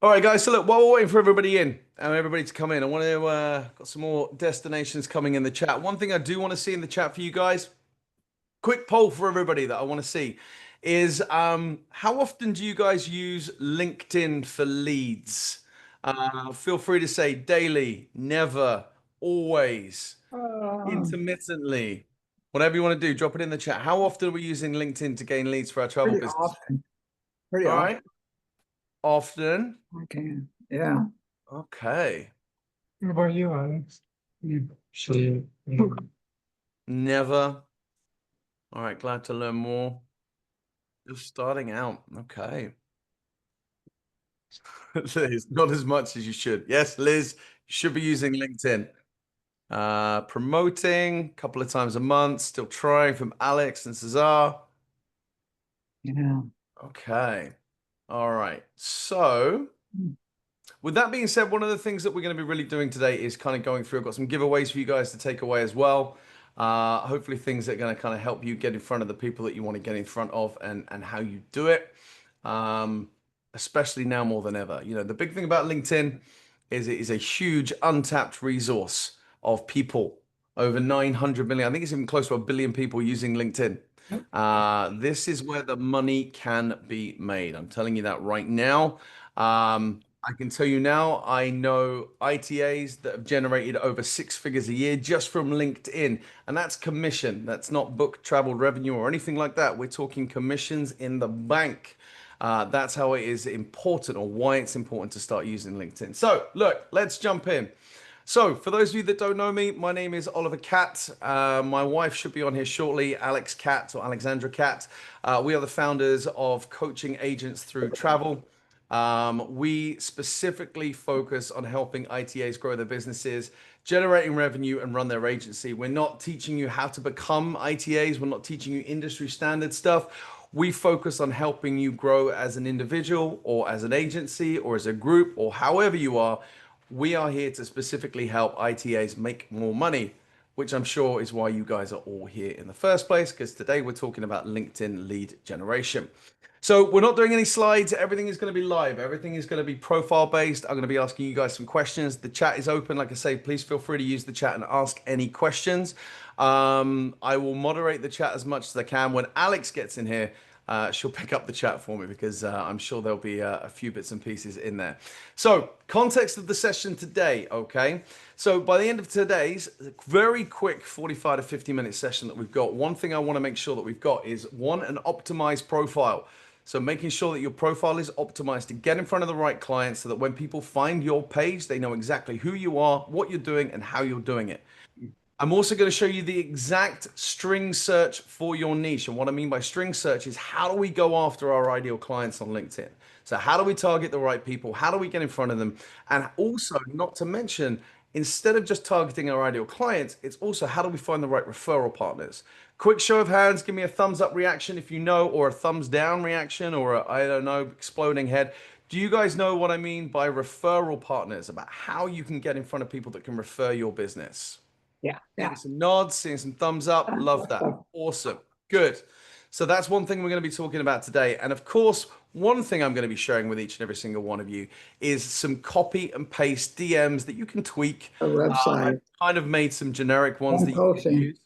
All right, guys. So look, while we're waiting for everybody in, everybody to come in, I want to got some more destinations coming in the chat. One thing I do want to see in the chat for you guys, quick poll for everybody that I want to see is how often do you guys use LinkedIn for leads? Feel free to say daily, never, always, intermittently, whatever you want to do. Drop it in the chat. How often are we using LinkedIn to gain leads for our travel Pretty business? often. Pretty All often. right, often. Okay. Yeah. Okay. What about you, Alex? You should. Never. All right, glad to learn more. Just starting out. Okay. Liz, not as much as you should. Yes, Liz, you should be using LinkedIn. Promoting a couple of times a month, still trying from Alex and Cesar. Yeah. Okay. All right. So, with that being said, one of the things that we're going to be really doing today is kind of going through. I've got some giveaways for you guys to take away as well. Hopefully things that are going to kind of help you get in front of the people that you want to get in front of and how you do it. Especially now more than ever. You know, the big thing about LinkedIn is it is a huge untapped resource of people. Over 900 million. I think it's even close to 1 billion people using LinkedIn. This is where the money can be made. I'm telling you that right now. I can tell you now, I know ITAs that have generated over 6 figures a year just from LinkedIn. And that's commission. That's not book travel revenue or anything like that. We're talking commissions in the bank. That's how it is important, or why it's important to start using LinkedIn. So, look, let's jump in. So, for those of you that don't know me, my name is Oliver C.A.T.T. My wife should be on here shortly, Alex C.A.T.T. or Alexandra C.A.T.T. We are the founders of Coaching Agents Through Travel. We specifically focus on helping ITAs grow their businesses, generating revenue, and run their agency. We're not teaching you how to become ITAs. We're not teaching you industry standard stuff. We focus on helping you grow as an individual or as an agency or as a group or however you are. We are here to specifically help ITAs make more money, which I'm sure is why you guys are all here in the first place, because today we're talking about LinkedIn lead generation. So we're not doing any slides. Everything is going to be live. Everything is going to be profile based. I'm going to be asking you guys some questions. The chat is open. Like I say, please feel free to use the chat and ask any questions. I will moderate the chat as much as I can. When Alex gets in here, she'll pick up the chat for me because I'm sure there'll be a few bits and pieces in there. So, context of the session today, okay? So, by the end of today's very quick 45 to 50-minute session that we've got, one thing I want to make sure that we've got is one, an optimized profile. So making sure that your profile is optimized to get in front of the right clients so that when people find your page, they know exactly who you are, what you're doing, and how you're doing it. I'm also going to show you the exact string search for your niche. And what I mean by string search is how do we go after our ideal clients on LinkedIn? So how do we target the right people? How do we get in front of them? And also, not to mention, instead of just targeting our ideal clients, it's also how do we find the right referral partners? Quick show of hands, give me a thumbs up reaction if you know, or a thumbs down reaction, or a, I don't know, exploding head. Do you guys know what I mean by referral partners, about how you can get in front of people that can refer your business? Yeah. Seeing some nods, seeing some thumbs up. Love that. Awesome. Good. So that's one thing we're going to be talking about today. And of course, one thing I'm going to be sharing with each and every single one of you is some copy and paste DMs that you can tweak. A website. I've kind of made some generic ones I'm that you can posting. use.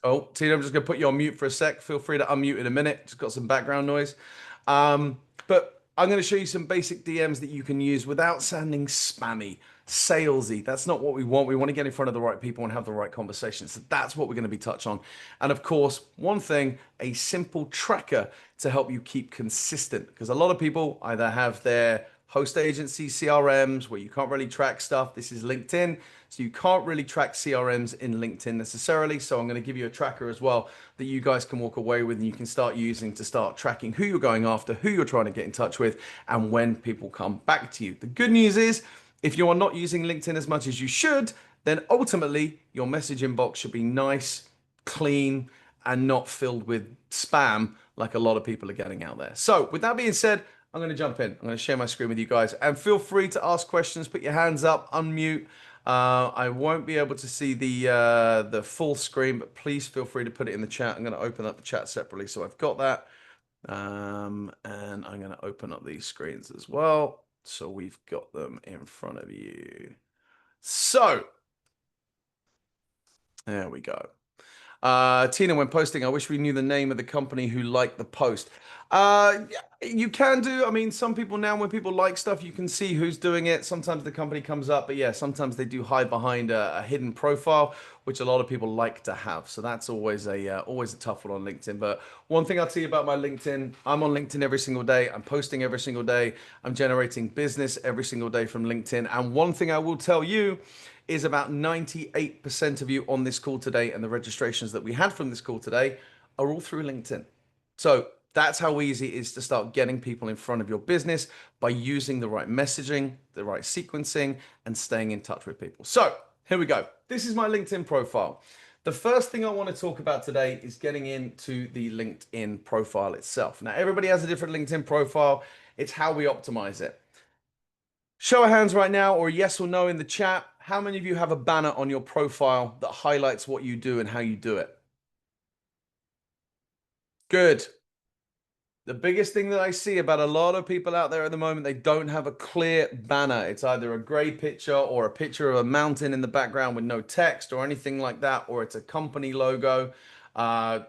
Oh, Tina, I'm just going to put you on mute for a sec. Feel free to unmute in a minute. Just got some background noise. But I'm going to show you some basic DMs that you can use without sounding spammy, salesy. That's not what we want. We want to get in front of the right people and have the right conversations. So that's what we're going to be touched on. And of course, one thing, a simple tracker to help you keep consistent. Because a lot of people either have their host agency CRMs where you can't really track stuff. This is LinkedIn, so you can't really track CRMs in LinkedIn necessarily. So I'm going to give you a tracker as well that you guys can walk away with and you can start using to start tracking who you're going after, who you're trying to get in touch with, and when people come back to you. The good news is, if you are not using LinkedIn as much as you should, then ultimately your message inbox should be nice, clean, and not filled with spam like a lot of people are getting out there. So with that being said, I'm going to jump in. I'm going to share my screen with you guys, and feel free to ask questions. Put your hands up, unmute. I won't be able to see the full screen, but please feel free to put it in the chat. I'm going to open up the chat separately, so I've got that, and I'm going to open up these screens as well. So we've got them in front of you. So there we go. Tina, when posting, I wish we knew the name of the company who liked the post. Yeah, you can do. I mean, some people now, when people like stuff, you can see who's doing it. Sometimes the company comes up, but yeah, sometimes they do hide behind a hidden profile, which a lot of people like to have. So that's always a tough one on LinkedIn. But one thing I'll tell you about my LinkedIn, I'm on LinkedIn every single day. I'm posting every single day. I'm generating business every single day from LinkedIn. And one thing I will tell you is about 98% of you on this call today, and the registrations that we had from this call today are all through LinkedIn. So that's how easy it is to start getting people in front of your business by using the right messaging, the right sequencing, and staying in touch with people. So here we go. This is my LinkedIn profile. The first thing I want to talk about today is getting into the LinkedIn profile itself. Now, everybody has a different LinkedIn profile. It's how we optimize it. Show of hands right now, or yes or no in the chat. How many of you have a banner on your profile that highlights what you do and how you do it? Good. The biggest thing that I see about a lot of people out there at the moment, they don't have a clear banner. It's either a gray picture or a picture of a mountain in the background with no text or anything like that, or it's a company logo,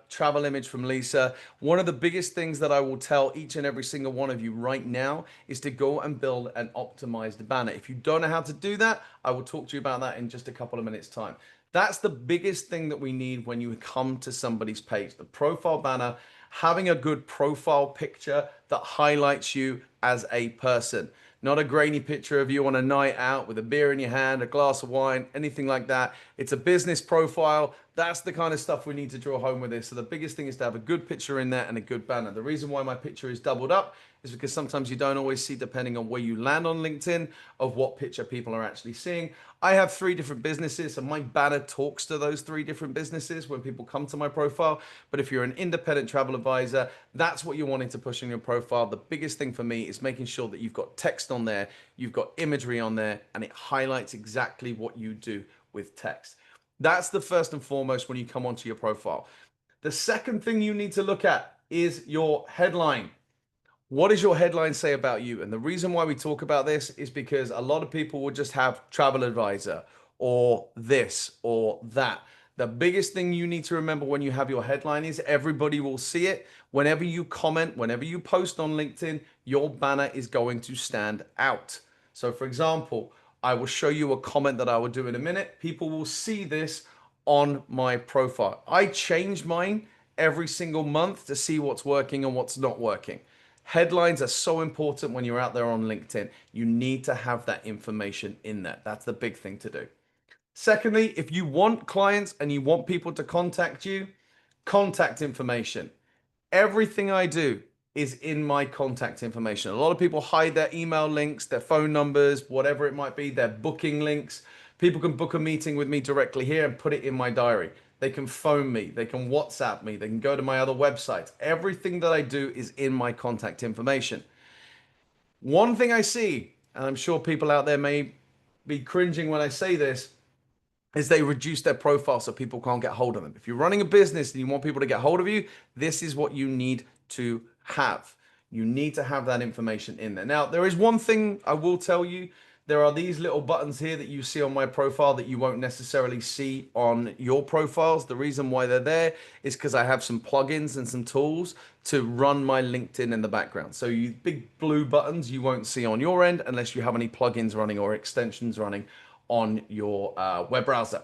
travel image from Lisa. One of the biggest things that I will tell each and every single one of you right now is to go and build an optimized banner. If you don't know how to do that, I will talk to you about that in just a couple of minutes' time. That's the biggest thing that we need when you come to somebody's page, the profile banner. Having a good profile picture that highlights you as a person. Not a grainy picture of you on a night out with a beer in your hand, a glass of wine, anything like that. It's a business profile. That's the kind of stuff we need to draw home with this. So the biggest thing is to have a good picture in there and a good banner. The reason why my picture is doubled up is because sometimes you don't always see, depending on where you land on LinkedIn, of what picture people are actually seeing. I have 3 different businesses, and my banner talks to those 3 different businesses when people come to my profile. But if you're an independent travel advisor, that's what you're wanting to push in your profile. The biggest thing for me is making sure that you've got text on there, you've got imagery on there, and it highlights exactly what you do with text. That's the first and foremost when you come onto your profile. The second thing you need to look at is your headline. What does your headline say about you? And the reason why we talk about this is because a lot of people will just have travel advisor or this or that. The biggest thing you need to remember when you have your headline is everybody will see it. Whenever you comment, whenever you post on LinkedIn, your banner is going to stand out. So for example, I will show you a comment that I will do in a minute. People will see this on my profile. I change mine every single month to see what's working and what's not working. Headlines are so important when you're out there on LinkedIn. You need to have that information in there. That's the big thing to do. Secondly, if you want clients and you want people to contact you, contact information. Everything I do is in my contact information. A lot of people hide their email links, their phone numbers, whatever it might be, their booking links. People can book a meeting with me directly here and put it in my diary. They can phone me, they can WhatsApp me, they can go to my other websites. Everything that I do is in my contact information. One thing I see, and I'm sure people out there may be cringing when I say this, is they reduce their profile so people can't get hold of them. If you're running a business and you want people to get hold of you, this is what you need to have. You need to have that information in there. Now, there is one thing I will tell you. There are these little buttons here that you see on my profile that you won't necessarily see on your profiles. The reason why they're there is because I have some plugins and some tools to run my LinkedIn in the background. So you big blue buttons you won't see on your end unless you have any plugins running or extensions running on your web browser.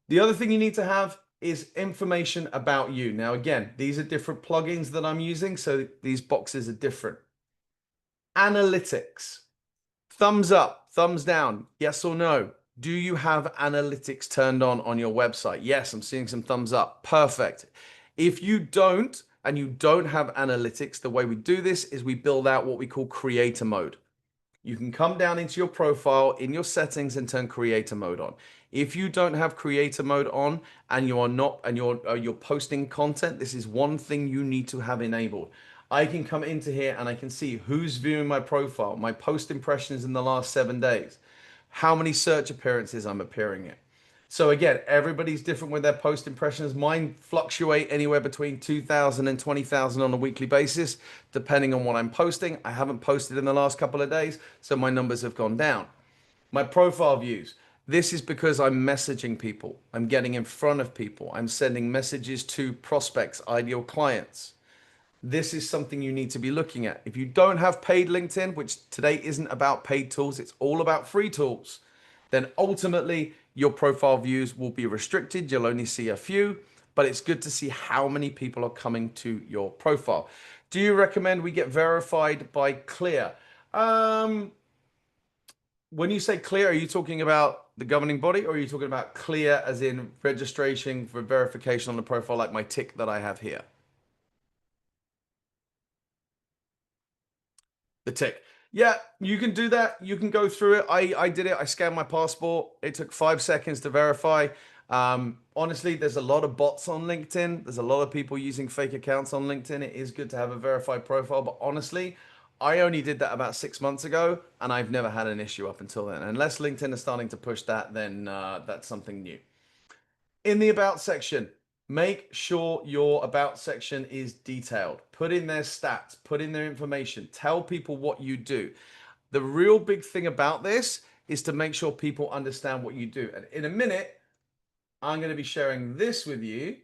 The other thing you need to have is information about you. Now, again, these are different plugins that I'm using, so these boxes are different. Analytics. Thumbs up, thumbs down, yes or no. Do you have analytics turned on your website? Yes, I'm seeing some thumbs up. Perfect. If you don't, and you don't have analytics, the way we do this is we build out what we call creator mode. You can come down into your profile in your settings and turn creator mode on. If you don't have creator mode on and you are not and you're posting content, this is one thing you need to have enabled. I can come into here and I can see who's viewing my profile, my post impressions in the last 7 days, how many search appearances I'm appearing in, So again, everybody's different with their post impressions. Mine fluctuate anywhere between 2,000 and 20,000 on a weekly basis, depending on what I'm posting. I haven't posted in the last couple of days, so my numbers have gone down. My profile views. This is because I'm messaging people. I'm getting in front of people. I'm sending messages to prospects, ideal clients. This is something you need to be looking at. If you don't have paid LinkedIn, which today isn't about paid tools, it's all about free tools, then ultimately your profile views will be restricted. You'll only see a few, but it's good to see how many people are coming to your profile. Do you recommend we get verified by Clear? When you say Clear, are you talking about the governing body, or are you talking about Clear as in registration for verification on the profile, like my tick that I have here? The tick. Yeah, you can do that. You can go through it. I did it. I scanned my passport. It took 5 seconds to verify. Honestly, there's a lot of bots on LinkedIn. There's a lot of people using fake accounts on LinkedIn. It is good to have a verified profile, but honestly, I only did that about 6 months ago, and I've never had an issue up until then. Unless LinkedIn is starting to push that, then that's something new. In the about section, make sure your about section is detailed. Put in their stats, put in their information, tell people what you do. The real big thing about this is to make sure people understand what you do. And in a minute, I'm going to be sharing this with you,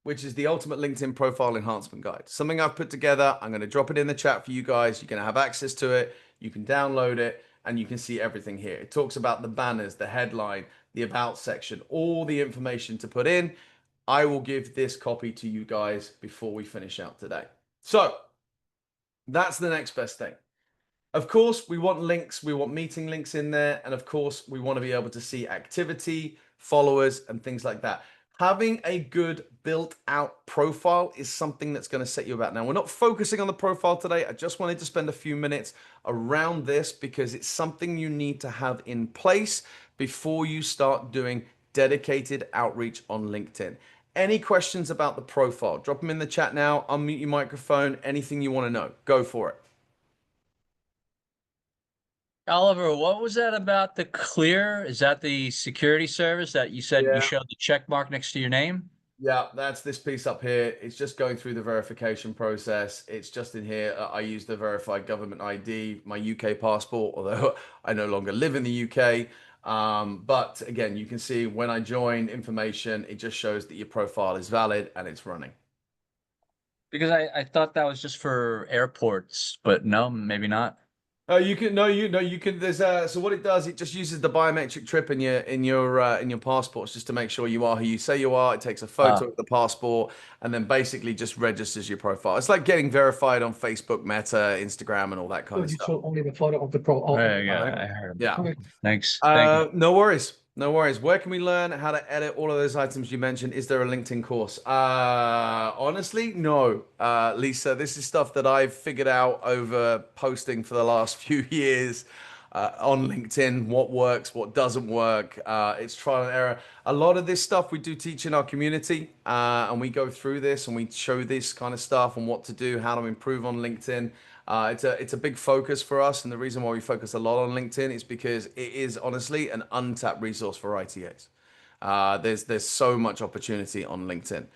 which is the Ultimate LinkedIn Profile Enhancement Guide. Something I've put together. I'm going to drop it in the chat for you guys. You're going to have access to it. You can download it and you can see everything here. It talks about the banners, the headline, the about section, all the information to put in. I will give this copy to you guys before we finish out today. So that's the next best thing. Of course, we want links, we want meeting links in there, and of course, we want to be able to see activity, followers, and things like that. Having a good built out profile is something that's going to set you about. Now, we're not focusing on the profile today. I just wanted to spend a few minutes around this because it's something you need to have in place before you start doing dedicated outreach on LinkedIn. Any questions about the profile? Drop them in the chat now. Unmute your microphone. Anything you want to know, go for it. Oliver, what was that about the Clear? Is that the security service that you said you showed the check mark next to your name? Yeah, that's this piece up here. It's just going through the verification process. It's just in here. I use the verified government ID, my UK passport, although I no longer live in the UK. But again, you can see when I join information, it just shows that your profile is valid and it's running. Because I thought that was just for airports, but no, maybe not. You can you can. There's so what it does, it just uses the biometric chip in your passports just to make sure you are who you say you are. It takes a photo of the passport and then basically just registers your profile. It's like getting verified on Facebook, Meta, Instagram, and all that kind of stuff. Only the photo of the pro. Yeah, I heard. Yeah. Thanks. Thank you. No worries. No worries. Where can we learn how to edit all of those items you mentioned? Is there a LinkedIn course? Honestly, no. Lisa, this is stuff that I've figured out over posting for the last few years on LinkedIn. What works, what doesn't work. It's trial and error. A lot of this stuff we do teach in our community, and we go through this and we show this kind of stuff and what to do, how to improve on LinkedIn. It's a big focus for us, and the reason why we focus a lot on LinkedIn is because it is honestly an untapped resource for ITAs. There's so much opportunity on LinkedIn.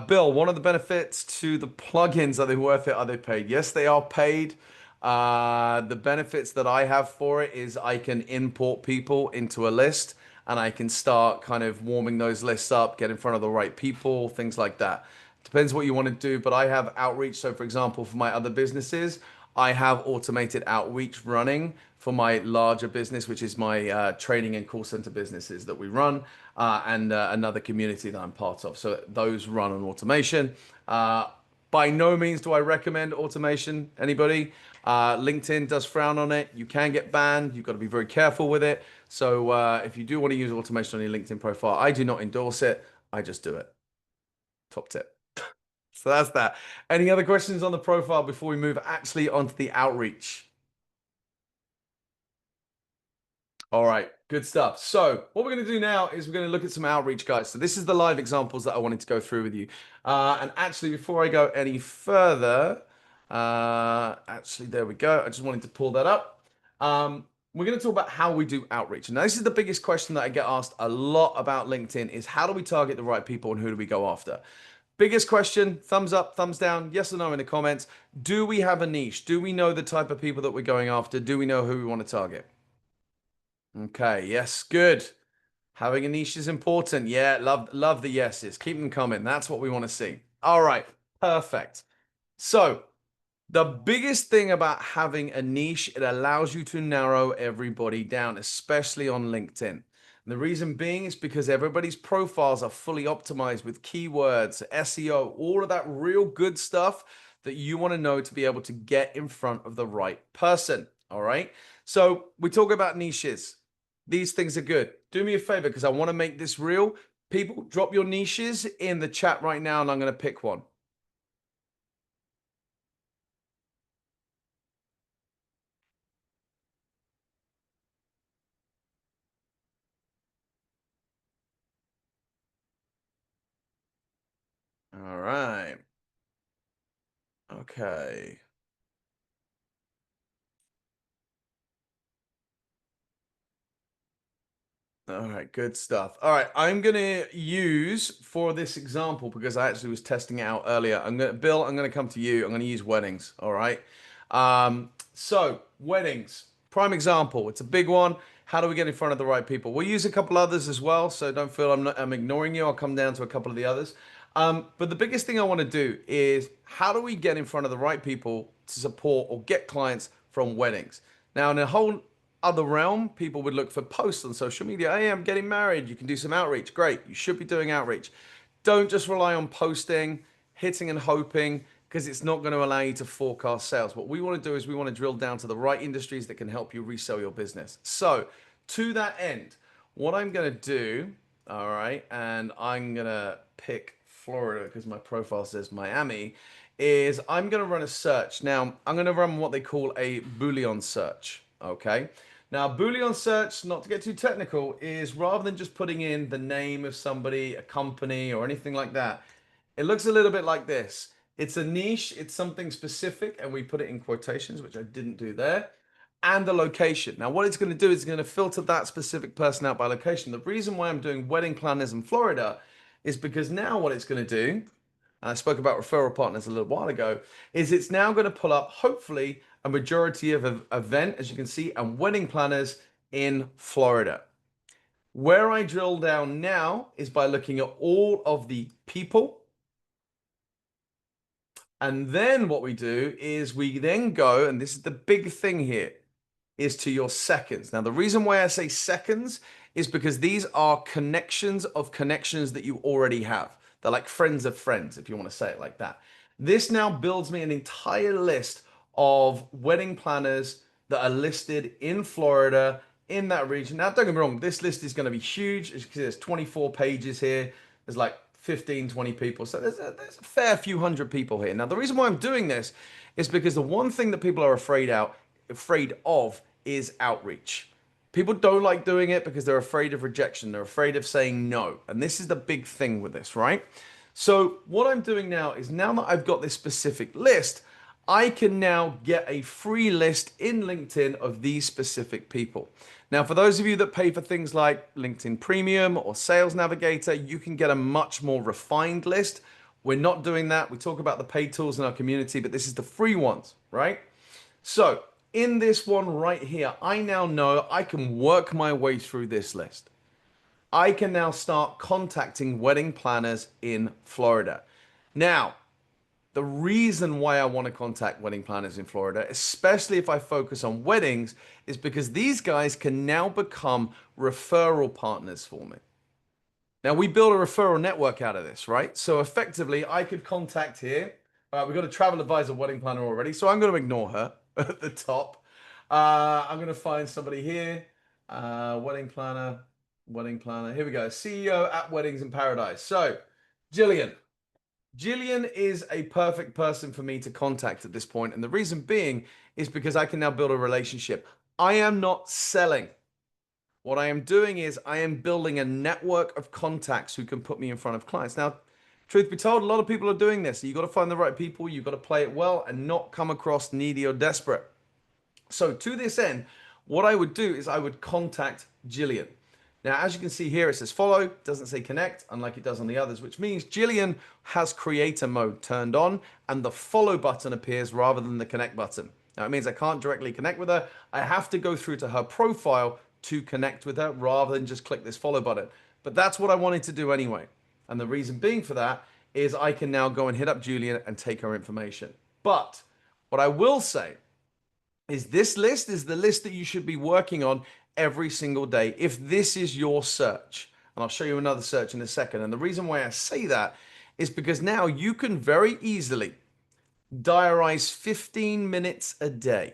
Bill, one of the benefits to the plugins, are they worth it? Are they paid? Yes, they are paid. The benefits that I have for it is I can import people into a list and I can start kind of warming those lists up, get in front of the right people, things like that. Depends what you want to do, but I have outreach. So for example, for my other businesses, I have automated outreach running for my larger business, which is my training and call center businesses that we run, and another community that I'm part of. So those run on automation. By no means do I recommend automation. Anybody? LinkedIn does frown on it. You can get banned. You've got to be very careful with it. So if you do want to use automation on your LinkedIn profile, I do not endorse it. I just do it. Top tip. So that's that. Any other questions on the profile before we move actually onto the outreach? All right, good stuff. So what we're going to do now is we're going to look at some outreach, guys. So this is the live examples that I wanted to go through with you. And actually, before I go any further, actually, there we go. I just wanted to pull that up. we're going to talk about how we do outreach. And this is the biggest question that I get asked a lot about LinkedIn is how do we target the right people and who do we go after? Biggest question, thumbs up, thumbs down, yes or no in the comments. Do we have a niche? Do we know the type of people that we're going after? Do we know who we want to target? Okay, yes, good. Having a niche is important. Yeah, love the yeses. Keep them coming. That's what we want to see. All right, perfect. So the biggest thing about having a niche, it allows you to narrow everybody down, especially on LinkedIn. And the reason being is because everybody's profiles are fully optimized with keywords, SEO, all of that real good stuff that you want to know to be able to get in front of the right person. All right. So we talk about niches. These things are good. Do me a favor because I want to make this real. People, drop your niches in the chat right now and I'm going to pick one. All right. Okay. All right, good stuff. All right, I'm gonna use for this example because I actually was testing it out earlier. Bill, I'm gonna come to you. I'm gonna use weddings. All right. So weddings, prime example. It's a big one. How do we get in front of the right people? We'll use a couple others as well, so don't feel I'm ignoring you. I'll come down to a couple of the others. But the biggest thing I want to do is how do we get in front of the right people to support or get clients from weddings? Now, in a whole other realm, people would look for posts on social media. Hey, I'm getting married. You can do some outreach. Great. You should be doing outreach. Don't just rely on posting, hitting and hoping, because it's not going to allow you to forecast sales. What we want to do is we want to drill down to the right industries that can help you resell your business. So to that end, what I'm going to do, all right, and I'm going to pick Florida because my profile says Miami, is I'm going to run a search. Now, I'm going to run what they call a Boolean search, okay? Now, Boolean search, not to get too technical, is rather than just putting in the name of somebody, a company, or anything like that, it looks a little bit like this. It's a niche, it's something specific, and we put it in quotations, which I didn't do there, and the location. Now, what it's going to do is it's going to filter that specific person out by location. The reason why I'm doing wedding planners in Florida is because now what it's going to do, and I spoke about referral partners a little while ago, is it's now going to pull up, hopefully, a majority of event, as you can see, and wedding planners in Florida. Where I drill down now is by looking at all of the people. And then what we do is we then go, and this is the big thing here, is to your seconds. Now, the reason why I say seconds is because these are connections of connections that you already have. They're like friends of friends, if you want to say it like that. This now builds me an entire list of wedding planners that are listed in Florida, in that region. Now, don't get me wrong, this list is going to be huge. There's 24 pages here. There's like 15, 20 people. So there's a fair few hundred people here. Now, the reason why I'm doing this is because the one thing that people are afraid of is outreach. People don't like doing it because they're afraid of rejection. They're afraid of saying no. And this is the big thing with this, right? So what I'm doing now is now that I've got this specific list, I can now get a free list in LinkedIn of these specific people. Now, for those of you that pay for things like LinkedIn Premium or Sales Navigator, you can get a much more refined list. We're not doing that. We talk about the paid tools in our community, but this is the free ones, right? So in this one right here, I now know I can work my way through this list. I can now start contacting wedding planners in Florida. Now, the reason why I want to contact wedding planners in Florida, especially if I focus on weddings, is because these guys can now become referral partners for me. Now, we build a referral network out of this, right? So effectively, I could contact here. All right, we've got a travel advisor wedding planner already, so I'm going to ignore her at the top. I'm going to find somebody here. Wedding planner, wedding planner. Here we go. CEO at Weddings in Paradise. So, Jillian. Jillian is a perfect person for me to contact at this point, and the reason being is because I can now build a relationship. I am not selling. What I am doing is I am building a network of contacts who can put me in front of clients. Now, truth be told, a lot of people are doing this. You've got to find the right people. You've got to play it well and not come across needy or desperate. So to this end, what I would do is I would contact Jillian. Now, as you can see here, it says follow, doesn't say connect, unlike it does on the others, which means Jillian has creator mode turned on and the follow button appears rather than the connect button. Now, it means I can't directly connect with her. I have to go through to her profile to connect with her rather than just click this follow button. But that's what I wanted to do anyway. And the reason being for that is I can now go and hit up Jillian and take her information. But what I will say is this list is the list that you should be working on every single day if this is your search. And I'll show you another search in a second. And the reason why I say that is because now you can very easily diarize 15 minutes a day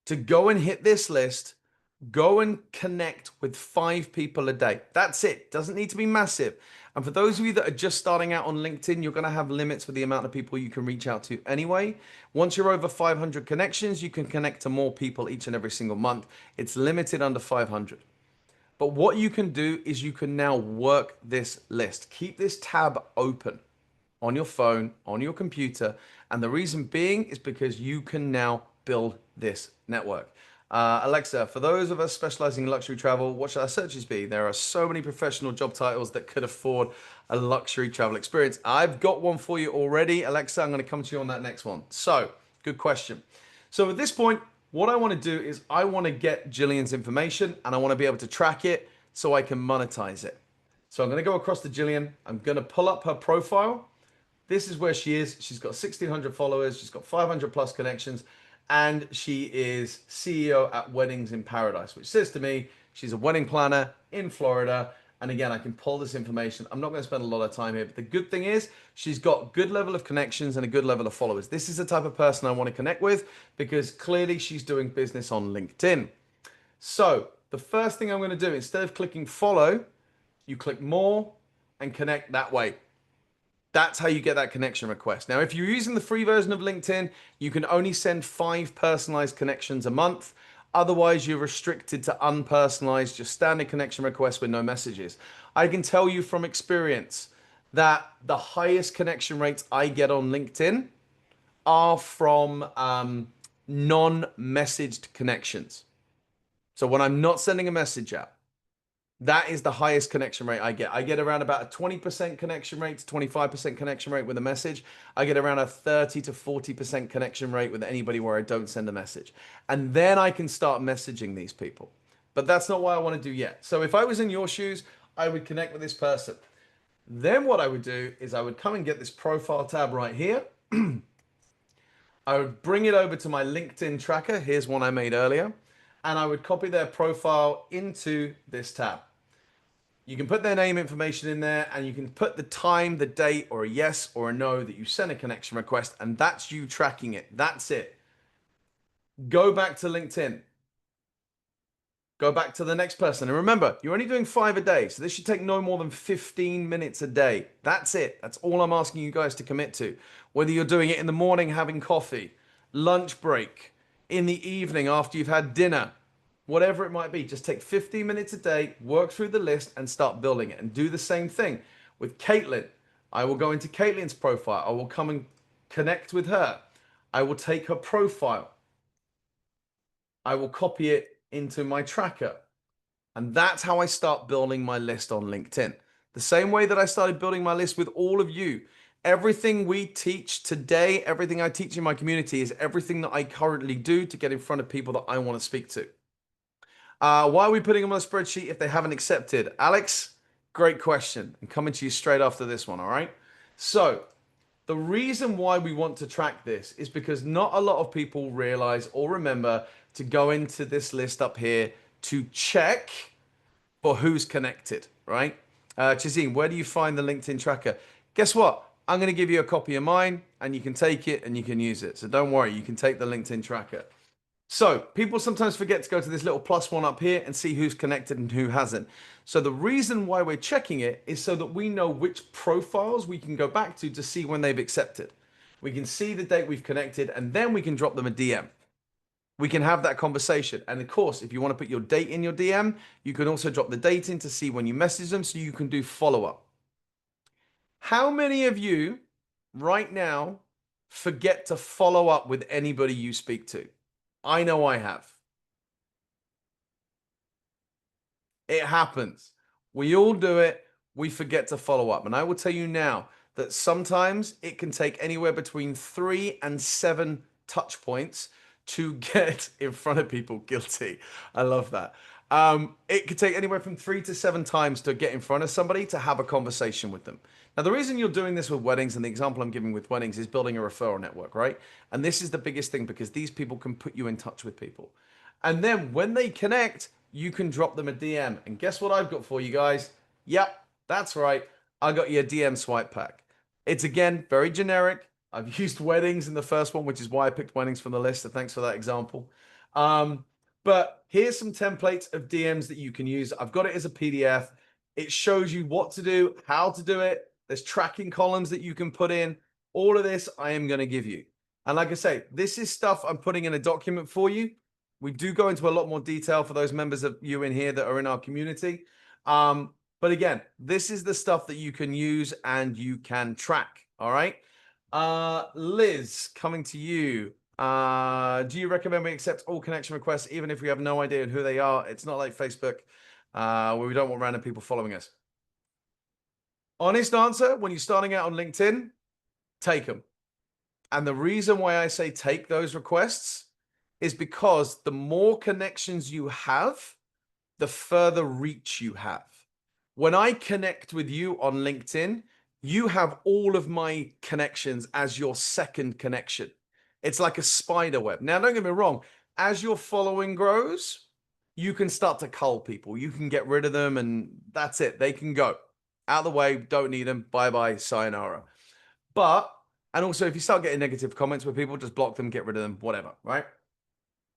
to go and hit this list, go and connect with 5 people a day. That's it. Doesn't need to be massive. And for those of you that are just starting out on LinkedIn, you're going to have limits for the amount of people you can reach out to anyway. Once you're over 500 connections, you can connect to more people each and every single month. It's limited under 500. But what you can do is you can now work this list. Keep this tab open on your phone, on your computer. And the reason being is because you can now build this network. Alexa, for those of us specializing in luxury travel, what should our searches be? There are so many professional job titles that could afford a luxury travel experience. I've got one for you already. Alexa, I'm going to come to you on that next one. So, good question. So at this point, what I want to do is I want to get Jillian's information and I want to be able to track it so I can monetize it. So I'm going to go across to Jillian. I'm going to pull up her profile. This is where she is. She's got 1,600 followers. She's got 500 plus connections. And she is CEO at Weddings in Paradise, which says to me, she's a wedding planner in Florida. And again, I can pull this information. I'm not going to spend a lot of time here, but the good thing is she's got good level of connections and a good level of followers. This is the type of person I want to connect with because clearly she's doing business on LinkedIn. So the first thing I'm going to do, instead of clicking follow, you click more and connect that way. That's how you get that connection request. Now, if you're using the free version of LinkedIn, you can only send 5 personalized connections a month. Otherwise, you're restricted to unpersonalized, just standard connection requests with no messages. I can tell you from experience that the highest connection rates I get on LinkedIn are from non-messaged connections. So when I'm not sending a message out, that is the highest connection rate I get. I get around about a 20% connection rate to 25% connection rate with a message. I get around a 30 to 40% connection rate with anybody where I don't send a message. And then I can start messaging these people. But that's not what I want to do yet. So if I was in your shoes, I would connect with this person. Then what I would do is I would come and get this profile tab right here. I would bring it over to my LinkedIn tracker. Here's one I made earlier. And I would copy their profile into this tab. You can put their name information in there and you can put the time, the date, or a yes or a no that you sent a connection request, and that's you tracking it. That's it. Go back to LinkedIn. Go back to the next person. And remember, you're only doing 5 a day, so this should take no more than 15 minutes a day. That's it. That's all I'm asking you guys to commit to. Whether you're doing it in the morning having coffee, lunch break, in the evening after you've had dinner, whatever it might be, just take 15 minutes a day, work through the list and start building it. And do the same thing with Caitlin. I will go into Caitlin's profile. I will come and connect with her. I will take her profile. I will copy it into my tracker. And that's how I start building my list on LinkedIn. The same way that I started building my list with all of you. Everything we teach today, everything I teach in my community is everything that I currently do to get in front of people that I want to speak to. Why are we putting them on a spreadsheet if they haven't accepted? Alex, great question. I'm coming to you straight after this one, all right? So the reason why we want to track this is because not a lot of people realize or remember to go into this list up here to check for who's connected, right? Chazine, where do you find the LinkedIn tracker? Guess what? I'm going to give you a copy of mine and you can take it and you can use it. So don't worry, you can take the LinkedIn tracker. So people sometimes forget to go to this little +1 up here and see who's connected and who hasn't. So the reason why we're checking it is so that we know which profiles we can go back to see when they've accepted. We can see the date we've connected and then we can drop them a DM. We can have that conversation. And of course, if you want to put your date in your DM, you can also drop the date in to see when you message them so you can do follow-up. How many of you right now forget to follow up with anybody you speak to? I know I have. It happens. We all do it. We forget to follow up. And I will tell you now that sometimes it can take anywhere between 3 and 7 touch points to get in front of people. Guilty. I love that. It could take anywhere from 3 to 7 times to get in front of somebody to have a conversation with them. Now, the reason you're doing this with weddings, and the example I'm giving with weddings, is building a referral network, right? And this is the biggest thing because these people can put you in touch with people. And then when they connect, you can drop them a DM. And guess what I've got for you guys? Yep, that's right. I got you a DM swipe pack. It's, again, very generic. I've used weddings in the first one, which is why I picked weddings from the list. So thanks for that example. But here's some templates of DMs that you can use. I've got it as a PDF. It shows you what to do, how to do it. There's tracking columns that you can put in. All of this I am going to give you. And like I say, this is stuff I'm putting in a document for you. We do go into a lot more detail for those members of you in here that are in our community. But again, this is the stuff that you can use and you can track. All right. Liz, coming to you. Do you recommend we accept all connection requests, even if we have no idea who they are? It's not like Facebook, where we don't want random people following us. Honest answer, when you're starting out on LinkedIn, take them. And the reason why I say take those requests is because the more connections you have, the further reach you have. When I connect with you on LinkedIn, you have all of my connections as your second connection. It's like a spider web. Now, don't get me wrong. As your following grows, you can start to cull people. You can get rid of them and that's it. They can go out of the way. Don't need them. Bye-bye. Sayonara. And also if you start getting negative comments with people, just block them, get rid of them, whatever, right?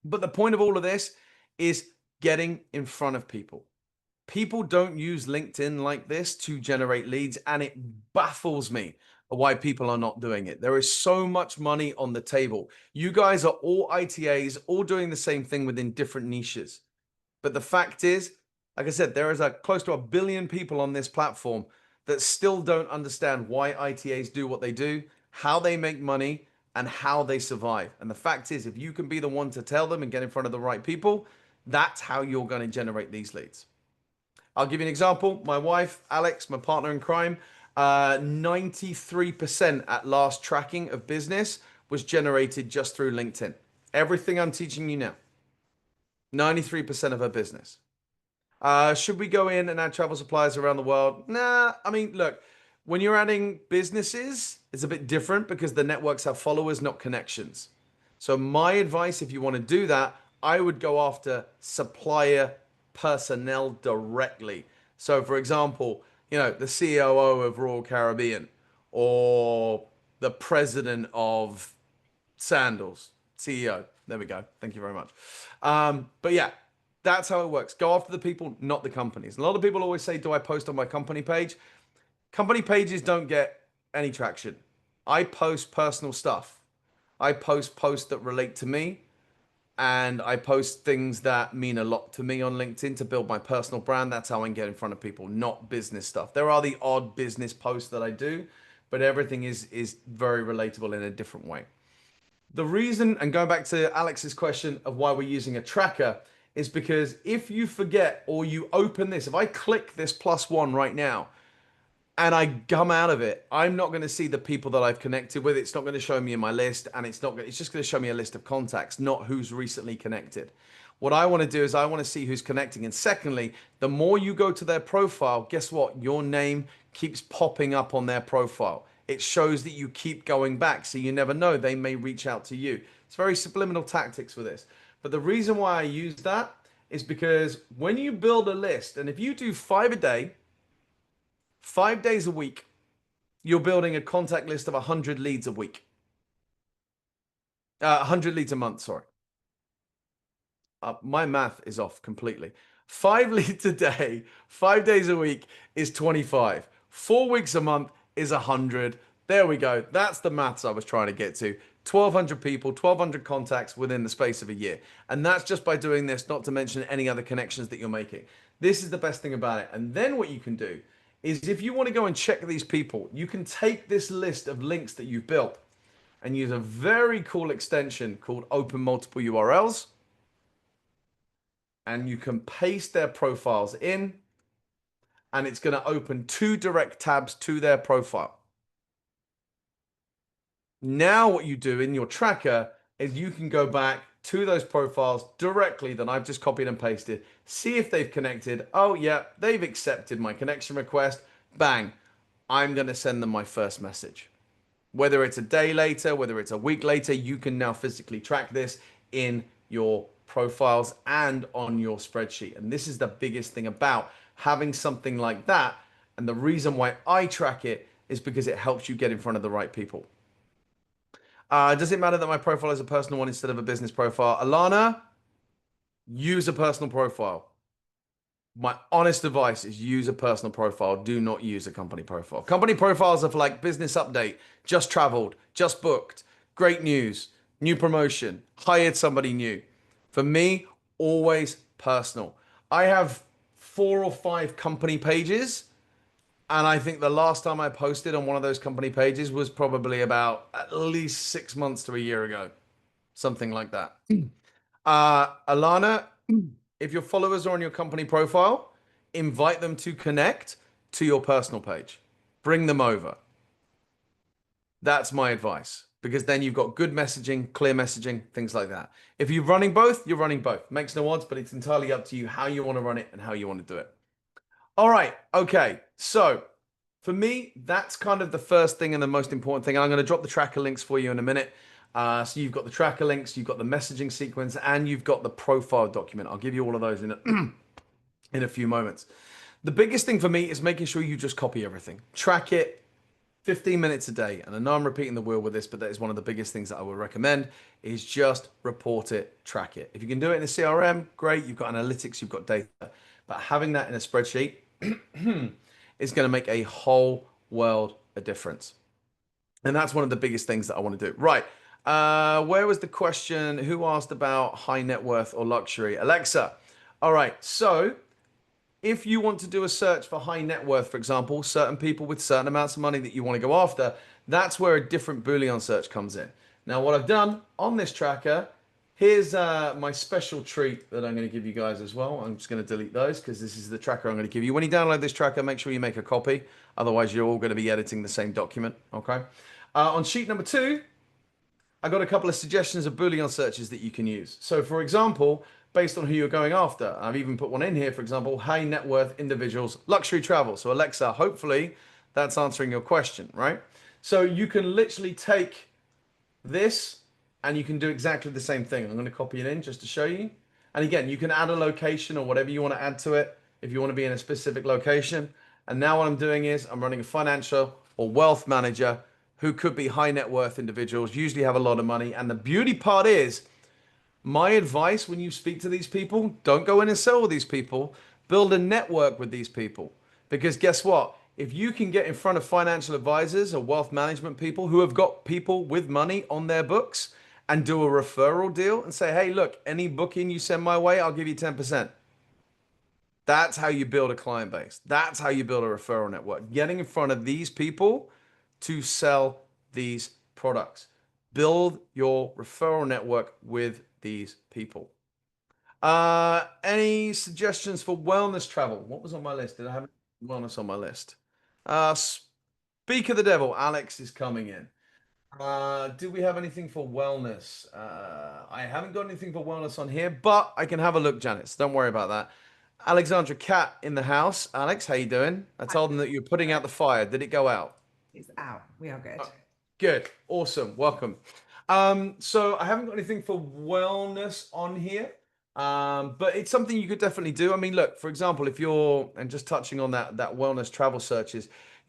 But the point of all of this is getting in front of people. People don't use LinkedIn like this to generate leads, and it baffles me why people are not doing it. There is so much money on the table. You guys are all ITAs, all doing the same thing within different niches. But the fact is, like I said, there is close to 1 billion people on this platform that still don't understand why ITAs do what they do, how they make money, and how they survive. And the fact is, if you can be the one to tell them and get in front of the right people, that's how you're going to generate these leads. I'll give you an example. My wife, Alex, my partner in crime, 93% at last tracking of business was generated just through LinkedIn. Everything I'm teaching you now, 93% of her business. Should we go in and add travel suppliers around the world? Nah, I mean, look, when you're adding businesses, it's a bit different because the networks have followers, not connections. So my advice, if you want to do that, I would go after supplier personnel directly. So for example, the COO of Royal Caribbean or the president of Sandals, CEO. There we go. Thank you very much. But yeah, that's how it works. Go after the people, not the companies. A lot of people always say, do I post on my company page? Company pages don't get any traction. I post personal stuff. I post posts that relate to me, and I post things that mean a lot to me on LinkedIn to build my personal brand. That's how I can get in front of people, not business stuff. There are the odd business posts that I do, but everything is very relatable in a different way. The reason, and going back to Alex's question of why we're using a tracker, is because if you forget or you open this, if I click this +1 right now, and I come out of it, I'm not going to see the people that I've connected with. It's not going to show me in my list, and it's just going to show me a list of contacts, not who's recently connected. What I want to do is I want to see who's connecting. And secondly, the more you go to their profile, guess what? Your name keeps popping up on their profile. It shows that you keep going back, so you never know. They may reach out to you. It's very subliminal tactics for this. But the reason why I use that is because when you build a list, and if you do 5 a day, 5 days a week, you're building a contact list of 100 leads a week. 100 leads a month, sorry. My math is off completely. 5 leads a day, 5 days a week is 25. 4 weeks a month is 100. There we go. That's the maths I was trying to get to. 1,200 people, 1,200 contacts within the space of a year. And that's just by doing this, not to mention any other connections that you're making. This is the best thing about it. And then what you can do is if you want to go and check these people, you can take this list of links that you've built and use a very cool extension called Open Multiple URLs. and you can paste their profiles in, and it's going to open 2 direct tabs to their profile. Now what you do in your tracker is you can go back to those profiles directly that I've just copied and pasted, see if they've connected. Oh yeah, they've accepted my connection request. Bang, I'm going to send them my first message. Whether it's a day later, whether it's a week later, you can now physically track this in your profiles and on your spreadsheet. And this is the biggest thing about having something like that. And the reason why I track it is because it helps you get in front of the right people. Does it matter that my profile is a personal one instead of a business profile? Alana, use a personal profile. My honest advice is use a personal profile. Do not use a company profile. Company profiles are for like business update, just traveled, just booked, great news, new promotion, hired somebody new. For me, always personal. I have 4 or 5 company pages. And I think the last time I posted on one of those company pages was probably about at least 6 months to a year ago. Something like that. Alana, if your followers are on your company profile, invite them to connect to your personal page. Bring them over. That's my advice, because then you've got good messaging, clear messaging, things like that. If you're running both, you're running both. Makes no odds, but it's entirely up to you how you want to run it and how you want to do it. All right. Okay. So for me, that's kind of the first thing and the most important thing. And I'm going to drop the tracker links for you in a minute. So you've got the tracker links, you've got the messaging sequence, and you've got the profile document. I'll give you all of those in in a few moments. The biggest thing for me is making sure you just copy everything. Track it 15 minutes a day. And I know I'm repeating the wheel with this, but that is one of the biggest things that I would recommend is just report it, track it. If you can do it in a CRM, great. You've got analytics, you've got data. But having that in a spreadsheet is going to make a whole world of difference. And that's one of the biggest things that I want to do. Right. Where was the question? Who asked about high net worth or luxury? Alexa. All right. So if you want to do a search for high net worth, for example, certain people with certain amounts of money that you want to go after, that's where a different Boolean search comes in. Now, what I've done on this tracker, here's my special treat that I'm going to give you guys as well. I'm just going to delete those because this is the tracker I'm going to give you. When you download this tracker, make sure you make a copy. Otherwise, you're all going to be editing the same document. Okay. On sheet number 2, I got a couple of suggestions of Boolean searches that you can use. So, for example, based on who you're going after, I've even put one in here, for example, high net worth individuals, luxury travel. So, Alexa, hopefully that's answering your question, right? So, you can literally take this and you can do exactly the same thing. I'm going to copy it in just to show you. And again, you can add a location or whatever you want to add to it if you want to be in a specific location. And now what I'm doing is I'm running a financial or wealth manager who could be high net worth individuals, usually have a lot of money. And the beauty part is, my advice when you speak to these people, don't go in and sell with these people. Build a network with these people. Because guess what? If you can get in front of financial advisors or wealth management people who have got people with money on their books and do a referral deal and say, hey, look, any booking you send my way, I'll give you 10%. That's how you build a client base. That's how you build a referral network. Getting in front of these people to sell these products. Build your referral network with these people. Any suggestions for wellness travel? What was on my list? Did I have wellness on my list? Speak of the devil, Alex is coming in. Do we have anything for wellness? I haven't got anything for wellness on here, but I can have a look, Janet. So don't worry about that. Alexandra Cat in the house. Alex, how you doing? I told them that you're putting out the fire. Did it go out? It's out. We are good. Good. Awesome. Welcome. So I haven't got anything for wellness on here. But it's something you could definitely do. I mean, look, for example, if you're, and just touching on that wellness travel searches,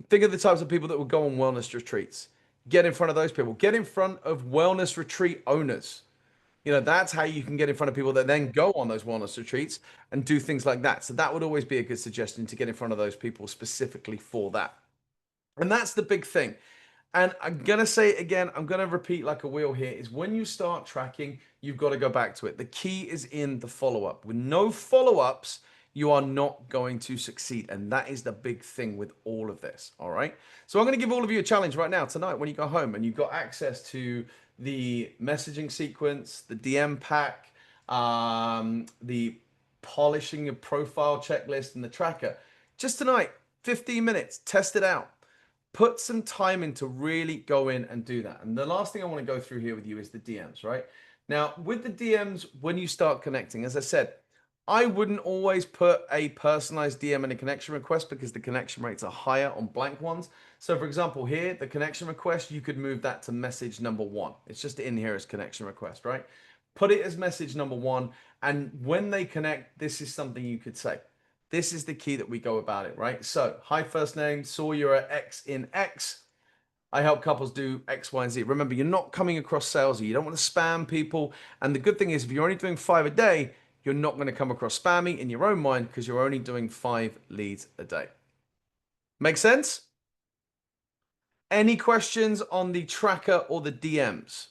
think of the types of people that would go on wellness retreats. Get in front of those people. Get in front of wellness retreat owners. You know, that's how you can get in front of people that then go on those wellness retreats and do things like that. So that would always be a good suggestion, to get in front of those people specifically for that. And that's the big thing. And I'm going to say it again, I'm going to repeat like a wheel here, is when you start tracking, you've got to go back to it. The key is in the follow-up. With no follow-ups, you are not going to succeed. And that is the big thing with all of this. All right. So I'm going to give all of you a challenge right now tonight when you go home and you've got access to the messaging sequence, the DM pack, the polishing your profile checklist and the tracker. Just tonight, 15 minutes, test it out. Put some time in to really go in and do that. And the last thing I want to go through here with you is the DMs, right? Now, with the DMs, when you start connecting, as I said, I wouldn't always put a personalized DM in a connection request because the connection rates are higher on blank ones. So for example, here, the connection request, you could move that to message number 1. It's just in here as connection request, right? Put it as message number 1. And when they connect, this is something you could say. This is the key that we go about it, right? So, hi, first name, saw you're at X in X. I help couples do X, Y, and Z. Remember, you're not coming across salesy. You don't want to spam people. And the good thing is, if you're only doing 5 a day, you're not going to come across spammy in your own mind because you're only doing 5 leads a day. Make sense? Any questions on the tracker or the DMs?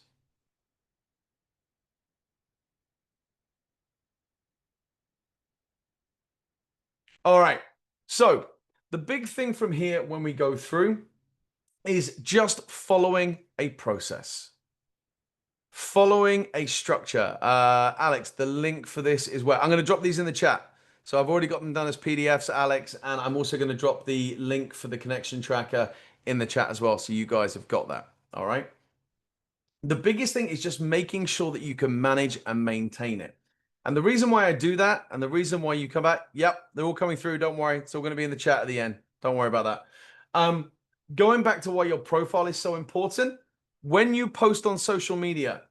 All right. So the big thing from here when we go through is just following a process. Following a structure. Alex, the link for this is where I'm going to drop these in the chat. So I've already got them done as PDFs, Alex, and I'm also going to drop the link for the connection tracker in the chat as well. So you guys have got that. All right. The biggest thing is just making sure that you can manage and maintain it. And the reason why I do that and the reason why you come back, yep, they're all coming through. Don't worry. It's all going to be in the chat at the end. Don't worry about that. Going back to why your profile is so important, when you post on social media,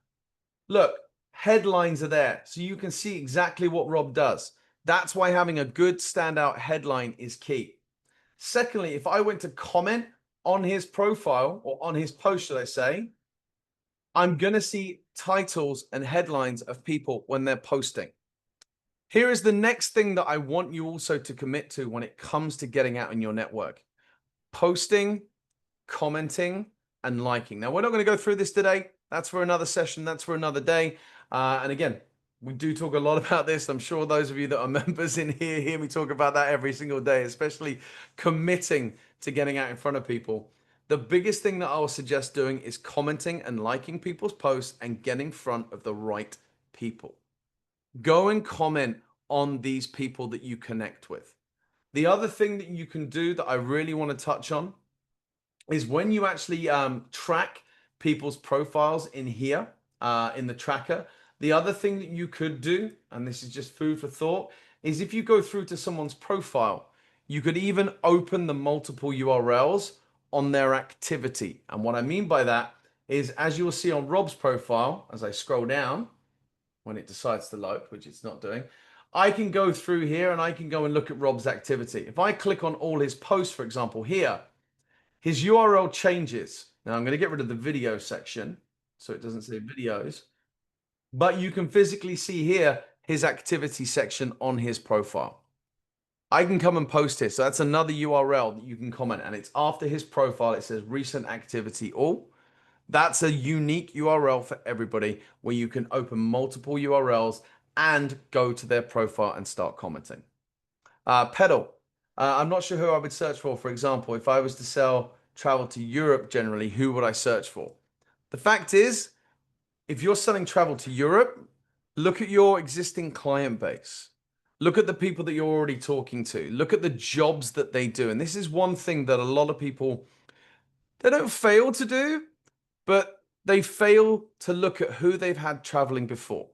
look, headlines are there. So you can see exactly what Rob does. That's why having a good standout headline is key. Secondly, if I went to comment on his profile or on his post, should I say, I'm going to see titles and headlines of people when they're posting. Here is the next thing that I want you also to commit to when it comes to getting out in your network. Posting, commenting, and liking. Now, we're not going to go through this today. That's for another session. That's for another day. And again, we do talk a lot about this. I'm sure those of you that are members in here hear me talk about that every single day, especially committing to getting out in front of people. The biggest thing that I'll suggest doing is commenting and liking people's posts and get in front of the right people. Go and comment on these people that you connect with. The other thing that you can do that I really want to touch on is when you actually track people's profiles in here, in the tracker. The other thing that you could do, and this is just food for thought, is if you go through to someone's profile, you could even open the multiple URLs on their activity. And what I mean by that is, as you'll see on Rob's profile, as I scroll down, when it decides to load, which it's not doing, I can go through here and I can go and look at Rob's activity. If I click on all his posts, for example, here, his URL changes. Now I'm going to get rid of the video section so it doesn't say videos, but you can physically see here his activity section on his profile. I can come and post here. So that's another URL that you can comment, and it's after his profile. It says recent activity all. That's a unique URL for everybody where you can open multiple URLs and go to their profile and start commenting. Pedal. I'm not sure who I would search for. For example, if I was to sell travel to Europe generally, who would I search for? The fact is, if you're selling travel to Europe, look at your existing client base. Look at the people that you're already talking to. Look at the jobs that they do. And this is one thing that a lot of people, they don't fail to do, but they fail to look at who they've had traveling before,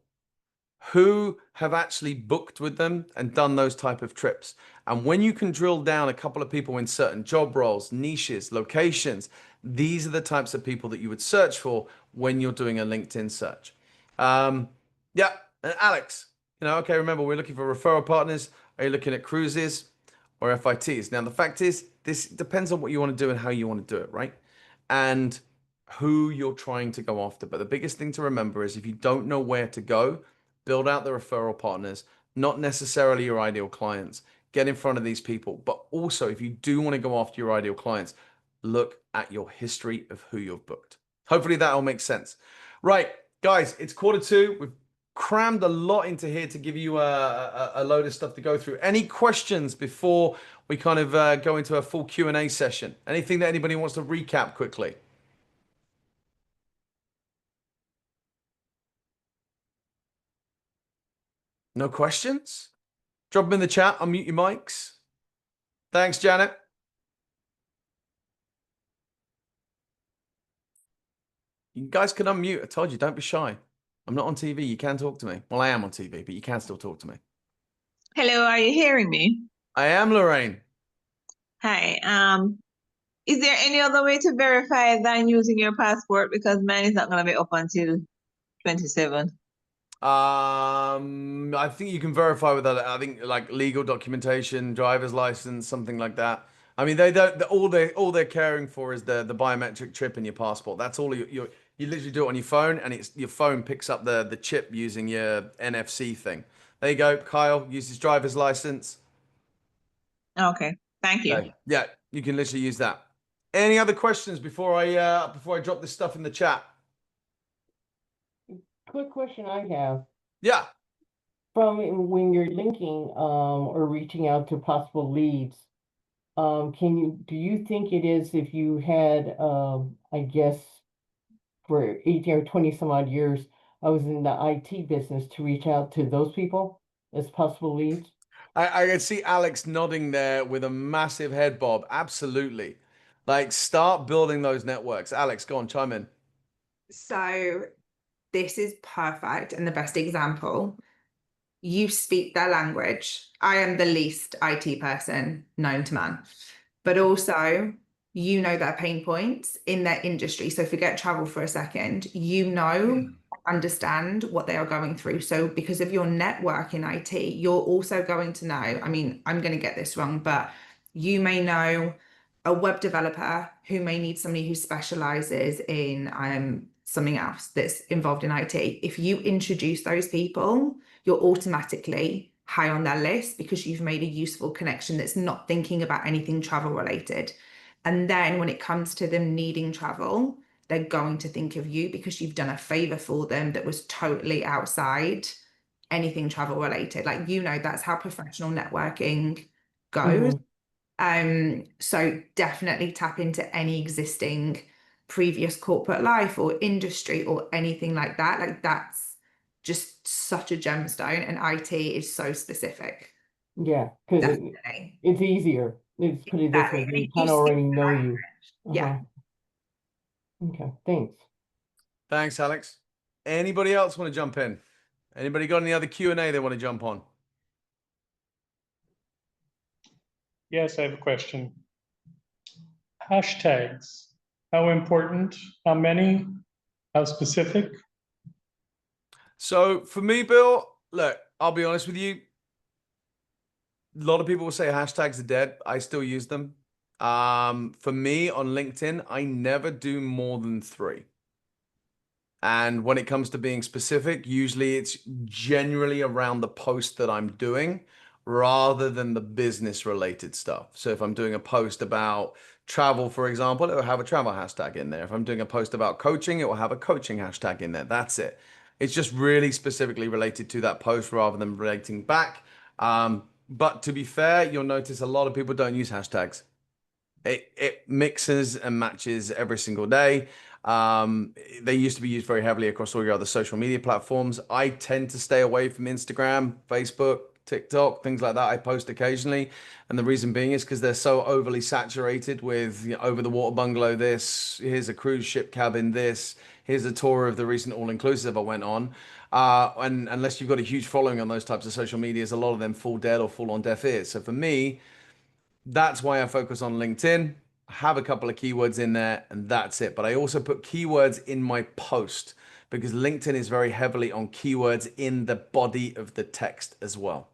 who have actually booked with them and done those type of trips. And when you can drill down a couple of people in certain job roles, niches, locations, these are the types of people that you would search for when you're doing a LinkedIn search. Yeah, and Alex, okay, remember, we're looking for referral partners. Are you looking at cruises or FITs? Now, the fact is, this depends on what you want to do and how you want to do it, right? And who you're trying to go after. But the biggest thing to remember is if you don't know where to go, build out the referral partners, not necessarily your ideal clients. Get in front of these people. But also, if you do want to go after your ideal clients, look at your history of who you've booked. Hopefully that all makes sense. Right, guys, it's 1:45. We've crammed a lot into here to give you a load of stuff to go through. Any questions before we kind of go into a full Q&A session? Anything that anybody wants to recap quickly? No questions? Drop them in the chat. Unmute your mics. Thanks, Janet. You guys can unmute. I told you, don't be shy. I'm not on TV. You can talk to me. Well, I am on TV, but you can still talk to me. Hello, are you hearing me? I am, Lorraine. Hi. Is there any other way to verify than using your passport? Because mine is not going to be up until 27. I think you can verify with that. I think like legal documentation, driver's license, something like that. I mean, they don't. All they're caring for is the biometric chip in your passport. That's all you literally do it on your phone, and it's your phone picks up the chip using your NFC thing. There you go. Kyle uses his driver's license. Okay, thank you. Okay. Yeah, you can literally use that. Any other questions before I drop this stuff in the chat? Quick question I have. Yeah. From when you're linking or reaching out to possible leads, do you think it is if you had I guess for 18 or 20 some odd years, I was in the IT business to reach out to those people as possible leads? I can see Alex nodding there with a massive head bob. Absolutely. Like, start building those networks. Alex, go on, chime in. So this is perfect and the best example. You speak their language. I am the least IT person known to man, but also you know their pain points in their industry. So forget travel for a second. You know, understand what they are going through. So because of your network in IT, you're also going to know, I mean, I'm going to get this wrong, but you may know a web developer who may need somebody who specializes in something else that's involved in IT. If you introduce those people, you're automatically high on their list because you've made a useful connection that's not thinking about anything travel related. And then when it comes to them needing travel, they're going to think of you because you've done a favor for them that was totally outside anything travel related. Like, you know, that's how professional networking goes. So definitely tap into any existing previous corporate life or industry or anything like that. Like, that's just such a gemstone, and IT is so specific. Yeah, because Definitely. it's easier. Let's put it this way, Exactly. they kind of already know you. Yeah. Okay, thanks. Thanks, Alex. Anybody else want to jump in? Anybody got any other Q&A they want to jump on? Yes, I have a question. Hashtags, how important, how many, how specific? So for me, Bill, look, I'll be honest with you. A lot of people will say hashtags are dead. I still use them. For me on LinkedIn, I never do more than 3. And when it comes to being specific, usually it's generally around the post that I'm doing rather than the business related stuff. So if I'm doing a post about travel, for example, it will have a travel hashtag in there. If I'm doing a post about coaching, it will have a coaching hashtag in there. That's it. It's just really specifically related to that post rather than relating back. But to be fair, you'll notice a lot of people don't use hashtags. It mixes and matches every single day. They used to be used very heavily across all your other social media platforms. I tend to stay away from Instagram, Facebook, TikTok, things like that. I post occasionally. And the reason being is because they're so overly saturated with, you know, over the water bungalow this, here's a cruise ship cabin this, here's a tour of the recent all-inclusive I went on. And unless you've got a huge following on those types of social medias, a lot of them fall dead or fall on deaf ears. So for me, that's why I focus on LinkedIn. Have a couple of keywords in there and that's it. But I also put keywords in my post because LinkedIn is very heavily on keywords in the body of the text as well.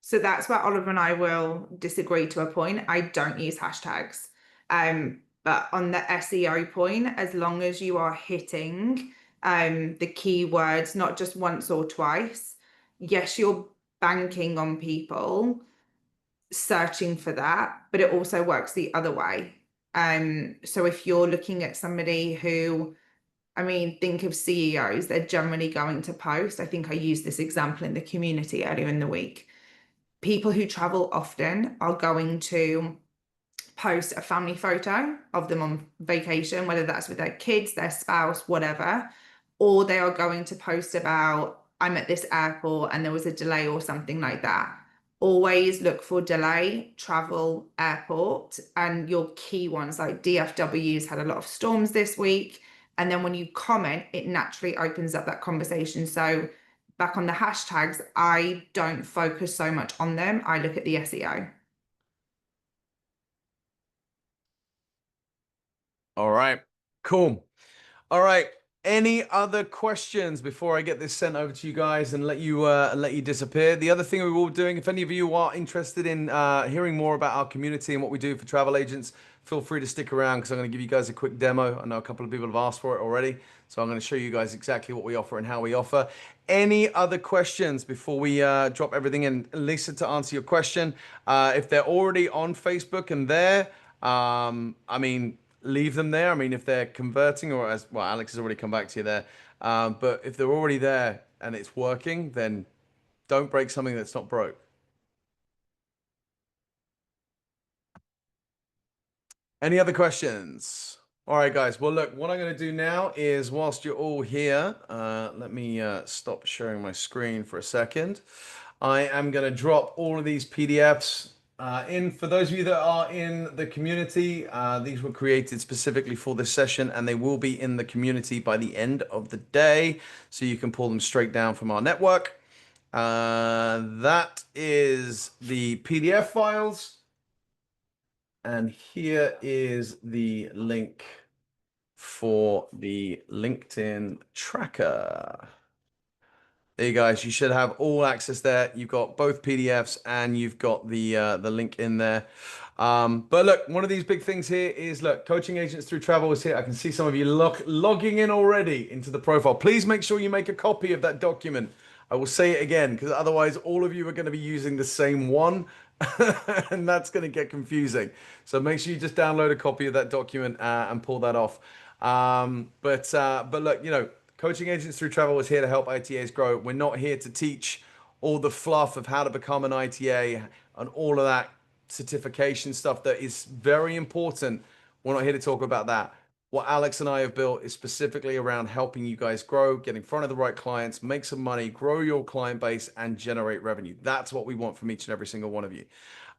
So that's where Oliver and I will disagree to a point. I don't use hashtags. But on the SEO point, as long as you are hitting the keywords, not just once or twice, yes, you're banking on people searching for that, but it also works the other way. So if you're looking at somebody who, I mean, think of CEOs, they're generally going to post. I think I used this example in the community earlier in the week. People who travel often are going to post a family photo of them on vacation, whether that's with their kids, their spouse, whatever, or they are going to post about, I'm at this airport and there was a delay or something like that. always look for delay, travel, airport, and your key ones like DFW's had a lot of storms this week. And then when you comment, it naturally opens up that conversation. So back on the hashtags, I don't focus so much on them. I look at the SEO. All right, cool. All right. Any other questions before I get this sent over to you guys and let you disappear? The other thing we will be doing, if any of you are interested in hearing more about our community and what we do for travel agents, feel free to stick around because I'm going to give you guys a quick demo. I know a couple of people have asked for it already, so I'm going to show you guys exactly what we offer and how we offer. Any other questions before we drop everything in? Lisa, to answer your question, if they're already on Facebook and there, I mean, leave them there. I mean, if they're converting, or as well, Alex has already come back to you there. But if they're already there and it's working, then don't break something that's not broke. Any other questions? All right, guys. Well, look, what I'm going to do now is, whilst you're all here, let me stop sharing my screen for a second. I am going to drop all of these PDFs in. For those of you that are in the community, these were created specifically for this session, and they will be in the community by the end of the day, so you can pull them straight down from our network. That is the PDF files. And here is the link for the LinkedIn tracker. There you guys, you should have all access there. You've got both PDFs and you've got the link in there. But look, one of these big things here is, look, Coaching Agents Through Travel is here. I can see some of you logging in already into the profile. Please make sure you make a copy of that document. I will say it again, because otherwise all of you are going to be using the same one, and that's going to get confusing. So make sure you just download a copy of that document and pull that off. But look, you know, Coaching Agents Through Travel is here to help ITAs grow. We're not here to teach all the fluff of how to become an ITA and all of that certification stuff that is very important. We're not here to talk about that. What Alex and I have built is specifically around helping you guys grow, get in front of the right clients, make some money, grow your client base, and generate revenue. That's what we want from each and every single one of you.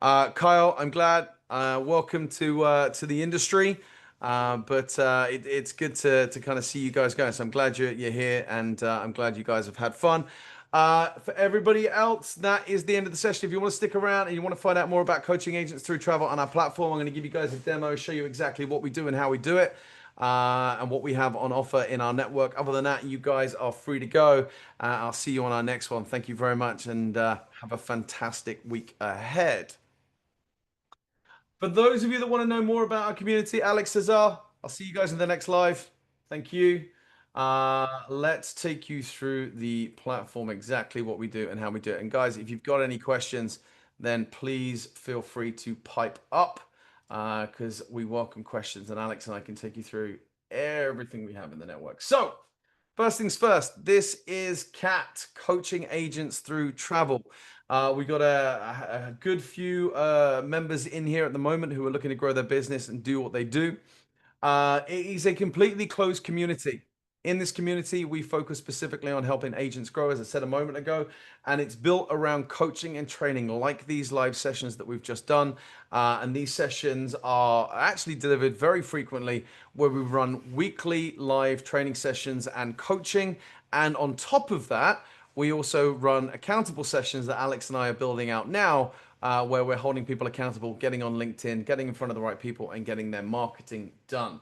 Kyle, I'm glad. Welcome to the industry. It's good to kind of see you guys going. So I'm glad you're here, and I'm glad you guys have had fun. For everybody else, that is the end of the session. If you want to stick around and you want to find out more about Coaching Agents Through Travel on our platform, I'm going to give you guys a demo, show you exactly what we do and how we do it, and what we have on offer in our network. Other than that, you guys are free to go. I'll see you on our next one. Thank you very much, and have a fantastic week ahead. For those of you that want to know more about our community, Alex Cesar, I'll see you guys in the next live. Thank you. Let's take you through the platform, exactly what we do and how we do it. And guys, if you've got any questions, then please feel free to pipe up, because we welcome questions, and Alex and I can take you through everything we have in the network. So first things first, this is C.A.T.T, Coaching Agents Through Travel. We got a good few members in here at the moment who are looking to grow their business and do what they do. It is a completely closed community. In this community, we focus specifically on helping agents grow, as I said a moment ago, and it's built around coaching and training like these live sessions that we've just done. And these sessions are actually delivered very frequently, where we run weekly live training sessions and coaching. And on top of that, we also run accountable sessions that Alex and I are building out now, where we're holding people accountable, getting on LinkedIn, getting in front of the right people, and getting their marketing done.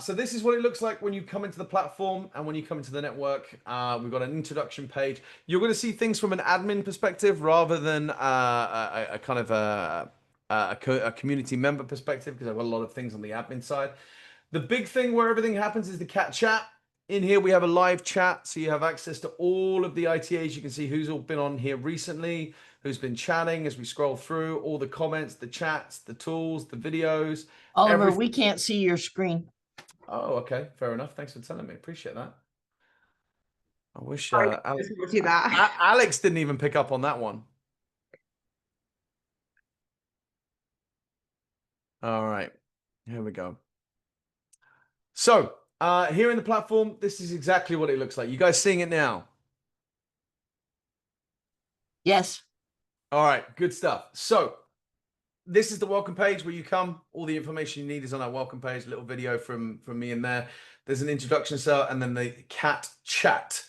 So this is what it looks like when you come into the platform and when you come into the network. We've got an introduction page. You're going to see things from an admin perspective rather than a kind of a community member perspective, because I've got a lot of things on the admin side. The big thing where everything happens is the CAT chat. In here, we have a live chat, so you have access to all of the ITAs. You can see who's all been on here recently, who's been chatting as we scroll through, all the comments, the chats, the tools, the videos. Oliver, everything. we can't see your screen. Oh, okay. Fair enough. Thanks for telling me. Appreciate that. I wish Alex didn't even pick up on that one. All right. Here we go. So here in the platform, this is exactly what it looks like. You guys seeing it now? Yes. All right, good stuff. So this is the welcome page where you come. All the information you need is on our welcome page. A little video from me in there. There's an introduction cell and then the cat chat.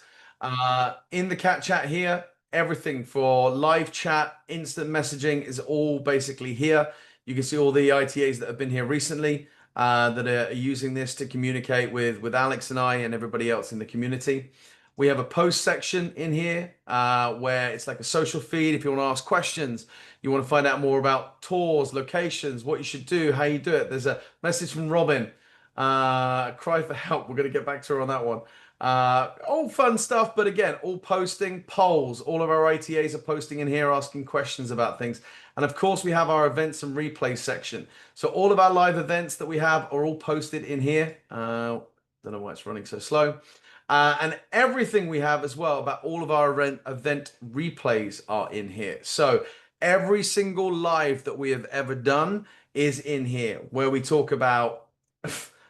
In the cat chat here, everything for live chat, instant messaging is all basically here. You can see all the ITAs that have been here recently that are using this to communicate with Alex and I and everybody else in the community. We have a post section in here where it's like a social feed. If you want to ask questions, you want to find out more about tours, locations, what you should do, how you do it. There's a message from Robin. Cry for help. We're going to get back to her on that one. All fun stuff, but again, all posting polls. All of our ITAs are posting in here, asking questions about things. And of course, we have our events and replays section. So all of our live events that we have are all posted in here. Don't know why it's running so slow. And everything we have as well about all of our event replays are in here. So every single live that we have ever done is in here, where we talk about,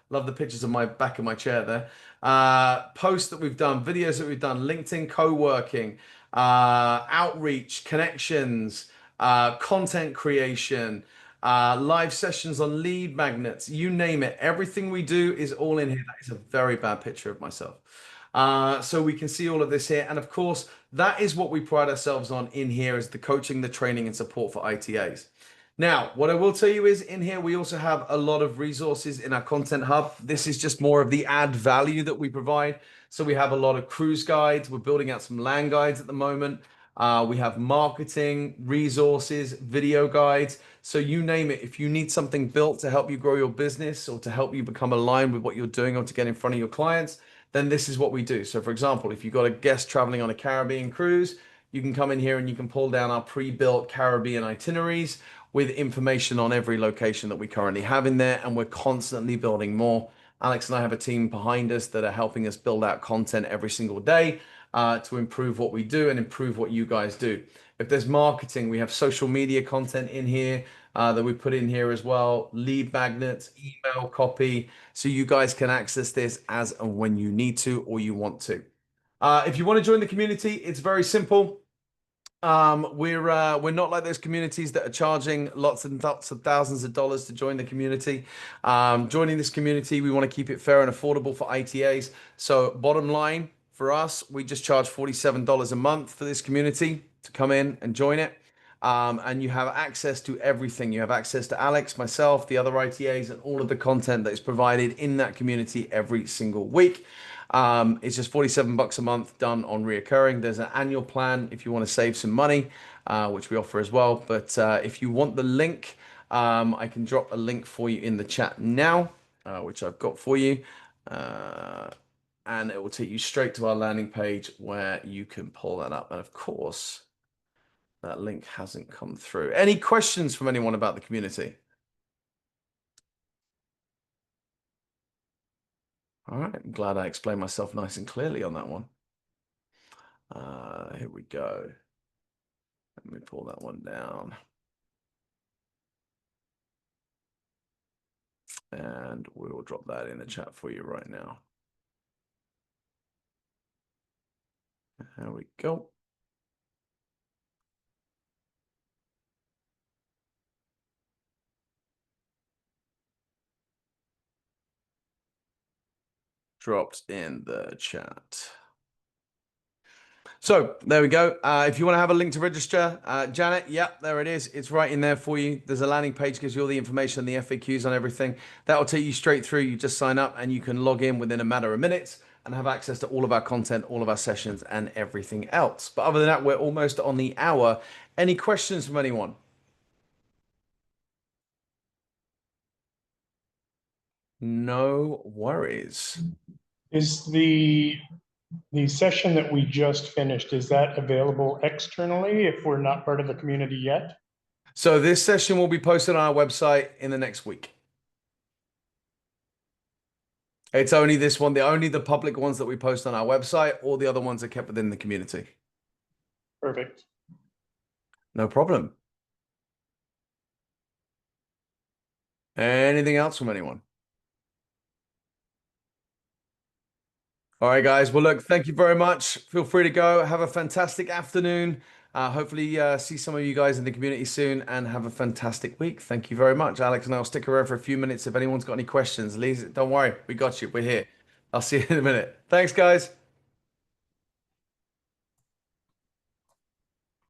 love the pictures of my back of my chair there, posts that we've done, videos that we've done, LinkedIn co-working, outreach, connections, content creation, live sessions on lead magnets, you name it. Everything we do is all in here. That is a very bad picture of myself. So we can see all of this here. And of course, that is what we pride ourselves on in here is the coaching, the training and support for ITAs. Now, what I will tell you is in here, we also have a lot of resources in our content hub. This is just more of the add value that we provide. So we have a lot of cruise guides. We're building out some land guides at the moment. We have marketing, resources, video guides. So you name it. If you need something built to help you grow your business or to help you become aligned with what you're doing or to get in front of your clients, then this is what we do. So for example, if you've got a guest traveling on a Caribbean cruise, you can come in here and you can pull down our pre-built Caribbean itineraries with information on every location that we currently have in there. And we're constantly building more. Alex and I have a team behind us that are helping us build out content every single day to improve what we do and improve what you guys do. If there's marketing, we have social media content in here that we put in here as well, lead magnets, email copy, so you guys can access this as and when you need to or you want to. If you want to join the community, it's very simple. We're not like those communities that are charging lots and lots of thousands of dollars to join the community. Joining this community, we want to keep it fair and affordable for ITAs. So bottom line for us, we just charge $47 a month for this community to come in and join it. And you have access to everything. You have access to Alex, myself, the other ITAs, and all of the content that is provided in that community every single week. It's just 47 bucks a month done on reoccurring. There's an annual plan if you want to save some money, which we offer as well. But if you want the link, I can drop a link for you in the chat now, which I've got for you. And it will take you straight to our landing page where you can pull that up. And of course, that link hasn't come through. Any questions from anyone about the community? All right, I'm glad I explained myself nice and clearly on that one. Here we go. Let me pull that one down. And we will drop that in the chat for you right now. There we go. Dropped in the chat. So there we go. If you want to have a link to register, Janet, yep, there it is. It's right in there for you. There's a landing page, gives you all the information, the FAQs on everything. That will take you straight through. You just sign up and you can log in within a matter of minutes and have access to all of our content, all of our sessions and everything else. But other than that, we're almost on the hour. Any questions from anyone? No worries. Is the session that we just finished, is that available externally if we're not part of the community yet? So this session will be posted on our website in the next week. It's only this one, only the public ones that we post on our website. All the other ones are kept within the community. Perfect. No problem. Anything else from anyone? All right, guys. Well, look, thank you very much. Feel free to go. Have a fantastic afternoon. Hopefully see some of you guys in the community soon and have a fantastic week. Thank you very much, Alex. And I'll stick around for a few minutes if anyone's got any questions. Don't worry, we got you. We're here. I'll see you in a minute. Thanks, guys.